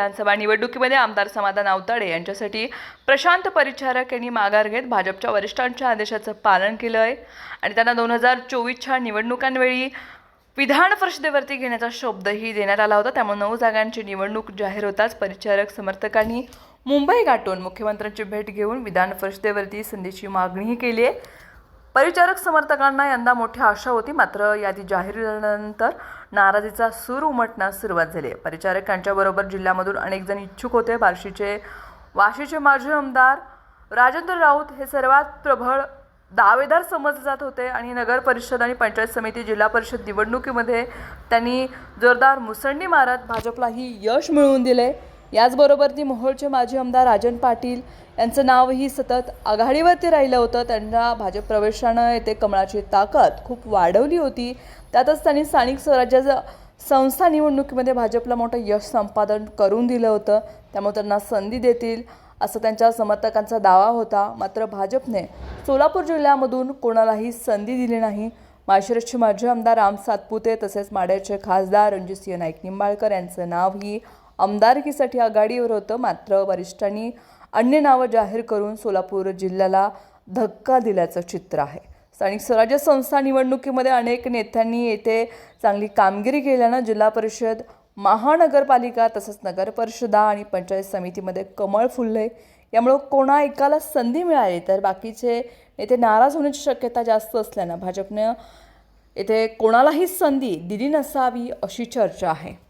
विधानसभा निवडणुकीमध्ये आमदार समाधान आवताडे यांच्यासाठी प्रशांत परिचारक यांनी माघार घेत भाजपच्या वरिष्ठांच्या आदेशाचं पालन केलं आहे आणि त्यांना 2024च्या निवडणुकांवेळी विधान परिषदेवरती घेण्याचा शब्दही देण्यात आला होता। त्यामुळे 9 जागांची निवडणूक जाहीर होताच परिचारक समर्थकांनी मुंबई गाठून मुख्यमंत्र्यांची भेट घेऊन विधान परिषदेवरती संधीची मागणीही केली आहे। परिचारक समर्थकांना यंदा मोठी आशा होती, मात्र यादी जाहीर झाल्यानंतर नाराजीचा सूर उमटण्यास सुरुवात झाली। परिचारकांच्याबरोबर जिल्ह्यामधून अनेक जण इच्छुक होते। वाशीचे माजी आमदार राजेंद्र राऊत हे सर्वात प्रबळ दावेदार समजले जात होते आणि नगर परिषद आणि पंचायत समिती जिल्हा परिषद निवडणुकीमध्ये त्यांनी जोरदार मुसंडी मारत भाजपलाही यश मिळवून दिले। याचबरोबर ती मोहोळचे माजी आमदार राजन पाटील यांचं नावही सतत आघाडीवरती राहिलं होतं। त्यांच्या भाजप प्रवेशानं येथे कमळाची ताकद खूप वाढवली होती। त्यातच त्यांनी स्थानिक स्वराज्य संस्था निवडणुकीमध्ये भाजपला मोठं यश संपादन करून दिलं होतं, त्यामुळे त्यांना संधी देतील असं त्यांच्या समर्थकांचा दावा होता। मात्र भाजपने सोलापूर जिल्ह्यामधून कोणालाही संधी दिली नाही। माळशिरसचे माजी आमदार राम सातपुते तसेच माढ्याचे खासदार रणजितसिंह नाईक निंबाळकर यांचं नावही आमदारकीसाठी आघाडीवर होतं, मात्र वरिष्ठांनी अन्य नावं जाहीर करून सोलापूर जिल्ह्याला धक्का दिल्याचं चित्र आहे। स्थानिक स्वराज्य संस्था निवडणुकीमध्ये अनेक नेत्यांनी येथे चांगली कामगिरी केल्यानं जिल्हा परिषद, महानगरपालिका तसंच नगर परिषदा आणि पंचायत समितीमध्ये कमळ फुलले। यामुळे कोणा एकाला संधी मिळाली तर बाकीचे नेते नाराज होण्याची शक्यता जास्त असल्यानं भाजपने येथे कोणालाही संधी दिली नसावी अशी चर्चा आहे।